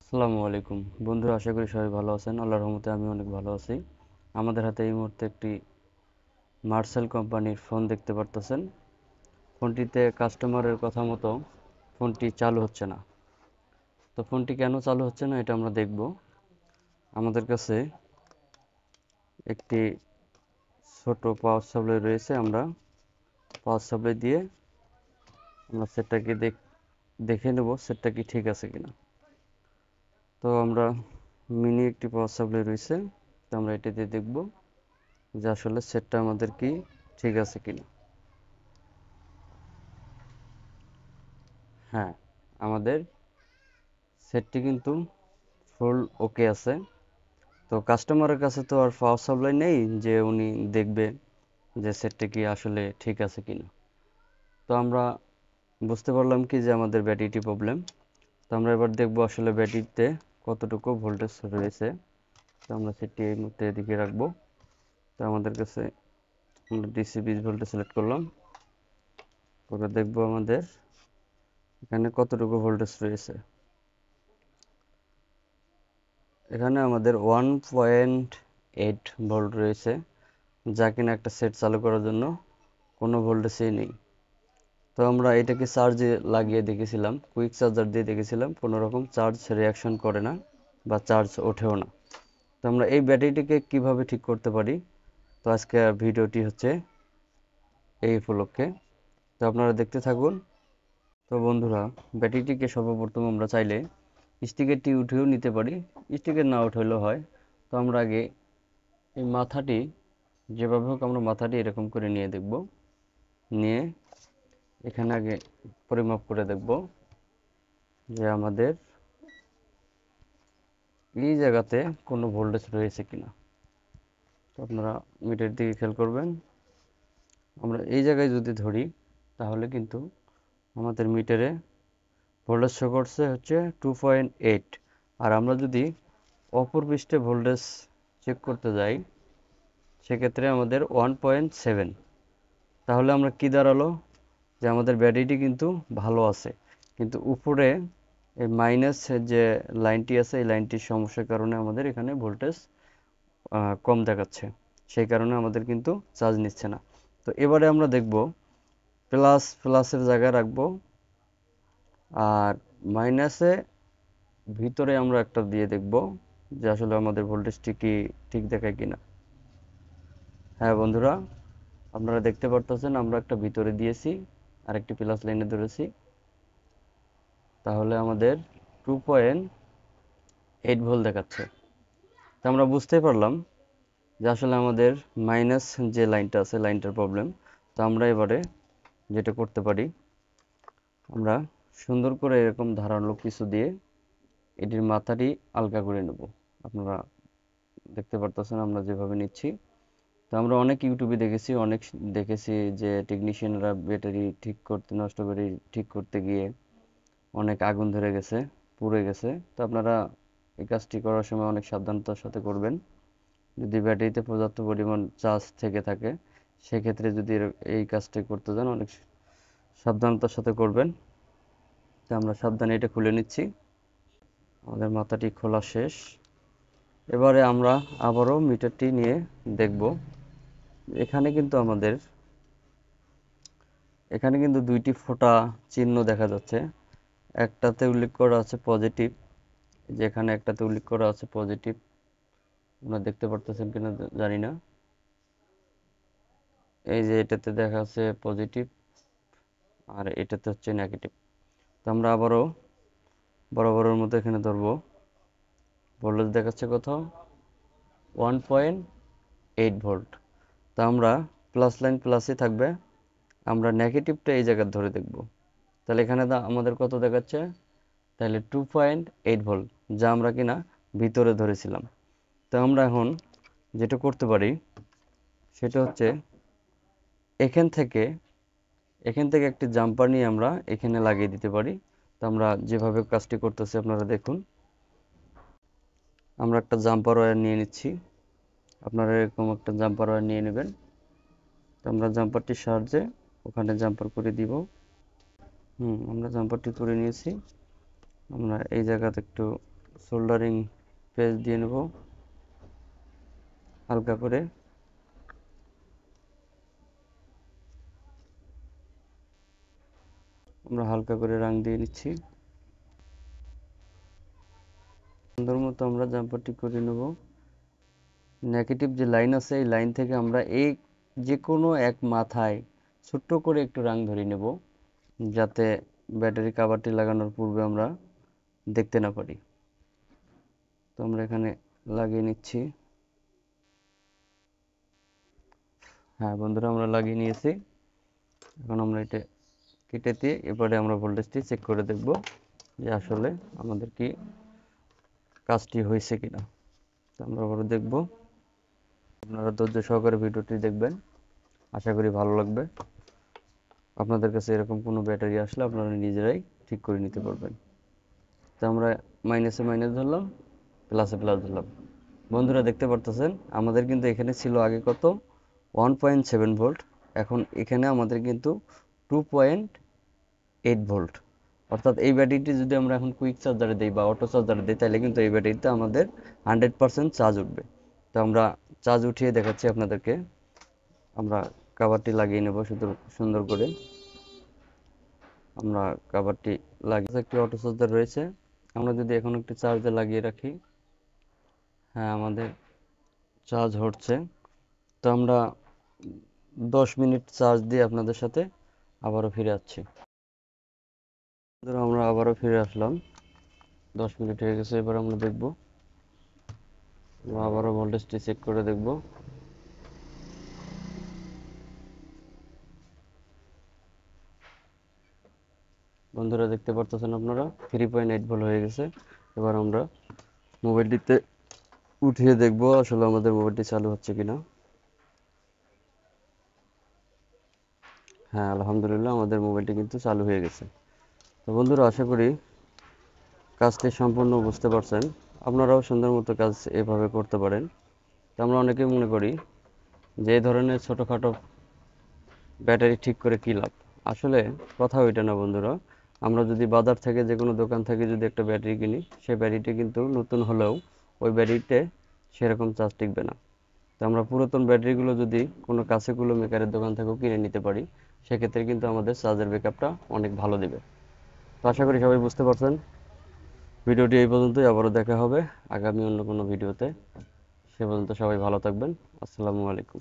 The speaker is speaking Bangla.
আসসালামু আলাইকুম বন্ধুরা, আশা করি সবাই ভালো আছেন। আল্লাহর রহমতে আমি অনেক ভালো আছি। আমাদের হাতে এই মুহূর্তে একটি মার্সেল কোম্পানির ফোন দেখতে পারতেছেন। ফোনটিতে কাস্টমারের কথা মতো ফোনটি চালু হচ্ছে না। তো ফোনটি কেন চালু হচ্ছে না এটা আমরা দেখব। আমাদের কাছে একটি ছোট পাওয়ার সাপ্লাই রয়েছে। আমরা পাওয়ার সাপ্লাই দিয়ে আমরা সেটটাকে দেখে নেব সেটটা কি ঠিক আছে কিনা। তো আমরা মিনি একটি পাওয়ার সাপ্লাই রয়েছে, তো আমরা এটা দিয়ে দেখব যে আসলে সেটটা আমাদের কি ঠিক আছে কিনা। হ্যাঁ, আমাদের সেটটি কিন্তু ফুল ওকে আছে। তো কাস্টমারের কাছে তো আর পাওয়ার সাপ্লাই নেই যে উনি দেখবে যে সেটটা কি আসলে ঠিক আছে কিনা। তো আমরা বুঝতে পারলাম কি যে আমাদের ব্যাটারিটি প্রবলেম। তো আমরা এবার দেখব আসলে ব্যাটারিতে কতটুকু ভোল্টেজ রয়েছে। তো আমরা সেটটি এই মুহূর্তে এদিকে রাখবো। তো আমাদের কাছে আমরা ডিসি 20 ভোল্টে সিলেক্ট করলাম, করে দেখব আমাদের এখানে কতটুকু ভোল্টেজ রয়েছে। এখানে আমাদের 1.8 ভোল্ট রয়েছে, যা কিনা একটা সেট চালু করার জন্য কোনো ভোল্টেজই নেই। তো আমরা এটাকে চার্জে লাগিয়ে দেখেছিলাম, কুইক চার্জার দিয়ে দেখেছিলাম, কোনো রকম চার্জ রিয়াকশন করে না বা চার্জ ওঠেও না। তো আমরা এই ব্যাটারিটিকে কিভাবে ঠিক করতে পারি, তো আজকে ভিডিওটি হচ্ছে এই উপলক্ষে। তো আপনারা দেখতে থাকুন। তো বন্ধুরা, ব্যাটারিটিকে সর্বপ্রথম আমরা চাইলে স্টিকারটি উঠেও নিতে পারি, স্টিকার না উঠাইলেও হয়। তো আমরা আগে এই মাথাটি যেভাবে হোক আমরা মাথাটি এরকম করে নিয়ে দেখব, নিয়ে এখানে আগে পরিমাপ করে দেখব যে আমাদের এই জায়গাতে কোনো ভোল্টেজ রয়েছে কিনা। তো আপনারা মিটার দিকে খেয়াল করবেন। আমরা এই জায়গায় যদি ধরি তাহলে কিন্তু আমাদের মিটারে ভোল্টেজ শো করছে হচ্ছে 2.8। আর আমরা যদি অপর পৃষ্ঠে ভোল্টেজ চেক করতে যাই সেক্ষেত্রে আমাদের 1.7। তাহলে আমরা কি দাঁড়ালো যে আমাদের ব্যাটারিটি কিন্তু ভালো আছে, কিন্তু উপরে এই মাইনাস যে লাইনটি আছে এই লাইনটির সমস্যার কারণে আমাদের এখানে ভোল্টেজ কম দেখাচ্ছে, সেই কারণে আমাদের কিন্তু চার্জ নিচ্ছে না। তো এবারে আমরা দেখব প্লাসের জায়গায় রাখবো, আর মাইনাসে ভিতরে আমরা একটা দিয়ে দেখব যে আসলে আমাদের ভোল্টেজটি কি ঠিক দেখায় কিনা। হ্যাঁ বন্ধুরা, আপনারা দেখতে পারতেছেন আমরা একটা ভিতরে দিয়েছি আর একটি প্লাস লাইনে ধরেছি, তাহলে আমাদের 2.8 ভোল্ট দেখাচ্ছে। তো আমরা বুঝতে পারলাম যে আসলে আমাদের মাইনাস যে লাইনটা আছে লাইনটার প্রবলেম। তো আমরা এবারে যেটা করতে পারি, আমরা সুন্দর করে এরকম ধারালো কিছু দিয়ে এটির মাথাটি আলগা করে নেব। আপনারা দেখতে পারতেছেন আমরা যেভাবে নিচ্ছি। তো আমরা অনেক ইউটিউবে দেখেছি, অনেক দেখেছি যে টেকনিশিয়ানরা ব্যাটারি ঠিক করতে, নষ্ট ব্যাটারি ঠিক করতে গিয়ে অনেক আগুন ধরে গেছে, পুড়ে গেছে। তো আপনারা এই কাজটি করার সময় অনেক সাবধানতার সাথে করবেন। যদি ব্যাটারিতে পর্যাপ্ত পরিমাণ চার্জ থেকে থাকে সেক্ষেত্রে যদি এই কাজটি করতে যান অনেক সাবধানতার সাথে করবেন। তো আমরা সাবধানে এটা খুলে নিচ্ছি। আমাদের মাথাটি খোলা শেষ। এবারে আমরা আবারও মিটারটি নিয়ে দেখব। এখানে কিন্তু আমাদের এখানে কিন্তু দুইটি ফোঁটা চিহ্ন দেখা যাচ্ছে। একটাতে উল্লেখ করা আছে পজিটিভ, যেখানে একটাতে উল্লেখ করা আছে পজিটিভ, আপনারা দেখতে পারতেছেন কিনা জানি না। এই যে এটাতে দেখা আছে পজিটিভ আর এটাতে হচ্ছে নেগেটিভ। তো আমরা আবারও বরাবরের মতো এখানে ধরবো, ভোল্টেজ দেখাচ্ছে কোথাও 1.8 ভোল্ট। তা আমরা প্লাস লাইন প্লাসই থাকবে, আমরা নেগেটিভটা এই জায়গায় ধরে দেখব। তাহলে এখানে আমাদের কত দেখাচ্ছে, তাহলে 2.8 ভোল্ট, যা আমরা কিনা ভিতরে ধরেছিলাম। তো আমরা এখন যেটা করতে পারি সেটা হচ্ছে এখান থেকে একটি জাম্পার নিয়ে আমরা এখানে লাগিয়ে দিতে পারি। তো আমরা যেভাবে কাজটি করতেছি আপনারা দেখুন। আমরা একটা জাম্পার ওয়্যার নিয়ে নিচ্ছি, আপনারা এরকম একটা জাম্পার ওয়্যার নিয়ে নেবেন। তো আমরা জাম্পারটির সাহায্যে ওখানে জাম্পার করে দিব। আমরা জাম্পারটি করে নিয়েছি। আমরা এই জায়গাতে একটু সোল্ডারিং পেজ দিয়ে নেব হালকা করে। আমরা হালকা করে রং দিয়ে নিচ্ছি। সুন্দর মতো আমরা জাম্পারটি করে নেব। নেগেটিভ যে লাইন আছে এই লাইন থেকে আমরা এই যে কোনো এক মাথায় ছোট্ট করে একটু রং ধরে নেব, যাতে ব্যাটারি কভারটি লাগানোর পূর্বে আমরা দেখতে না পারি। তো আমরা এখানে লাগিয়ে নিচ্ছি। হ্যাঁ বন্ধুরা, আমরা লাগিয়ে নিয়েছি। এখন আমরা এটা কেটে দিয়ে এবারে আমরা ভোল্টেজটি চেক করে দেখব যে আসলে আমাদের কি কাজটি হয়েছে কিনা। তো আমরা আবারও দেখব। আপনারা ধৈর্য সহকারে ভিডিওটি দেখবেন, আশা করি ভালো লাগবে। আপনাদের কাছে এরকম কোনো ব্যাটারি আসলে আপনারা নিজেরাই ঠিক করে নিতে পারবেন। তো আমরা মাইনাসে মাইনাস ধরলাম, প্লাসে প্লাস ধরলাম। বন্ধুরা দেখতে পারতেছেন আমাদের কিন্তু এখানে ছিল আগে কত 1.7 ভোল্ট, এখন এখানে আমাদের কিন্তু 2.8 ভোল্ট। অর্থাৎ এই ব্যাটারিটি যদি আমরা এখন কুইক চার্জারে দিই বা অটো চার্জারে দিই, তাহলে কিন্তু এই ব্যাটারিতে আমাদের 100% চার্জ উঠবে। তো আমরা চার্জ উঠিয়ে দেখাচ্ছি আপনাদেরকে। আমরা কভারটি লাগিয়ে নেব শুধু সুন্দর করে। আমরা কভারটি লাগিয়ে, একটি অটো চার্জার রয়েছে, আমরা যদি এখন একটি চার্জে লাগিয়ে রাখি, হ্যাঁ আমাদের চার্জ হচ্ছে। তো আমরা 10 মিনিট চার্জ দিয়ে আপনাদের সাথে আবারও ফিরে আসছি। আমরা আবারও ফিরে আসলাম, 10 মিনিট হয়ে গেছে। এবার আমরা দেখব, আবারও ভোল্টেজটি চেক করে দেখব। বন্ধুরা দেখতে পারতেছেন আপনারা 3.8 ভোল্ট হয়ে গেছে। এবার আমরা মোবাইলটিতে উঠিয়ে দেখব আসলে আমাদের মোবাইলটি চালু হচ্ছে কিনা। হ্যাঁ আলহামদুলিল্লাহ, আমাদের মোবাইলটি কিন্তু চালু হয়ে গেছে। তো বন্ধুরা আশা করি কাজটি সম্পূর্ণ বুঝতে পারছেন। আপনারাও সুন্দর মতো কাজ এভাবে করতে পারেন। তো আমরা অনেকেই মনে করি যে এই ধরনের ছোটোখাটো ব্যাটারি ঠিক করে কী লাভ। আসলে কথা ওইটা না বন্ধুরা। আমরা যদি বাজার থেকে যে কোনো দোকান থেকে যদি একটা ব্যাটারি কিনি, সেই ব্যাটারিটি কিন্তু নতুন হলেও ওই ব্যাটারিতে সেরকম চার্জ টিকবে না। তো আমরা পুরাতন ব্যাটারিগুলো যদি কোনো কাছেগুলো মেকারের দোকান থেকেও কিনে নিতে পারি, সেক্ষেত্রে কিন্তু আমাদের চার্জের ব্যাকআপটা অনেক ভালো দেবে। তো আশা করি সবাই বুঝতে পারছেন। ভিডিওটি এই পর্যন্তই, আবারও দেখা হবে আগামী অন্য কোনো ভিডিওতে। সে পর্যন্ত সবাই ভালো থাকবেন। আসসালামু আলাইকুম।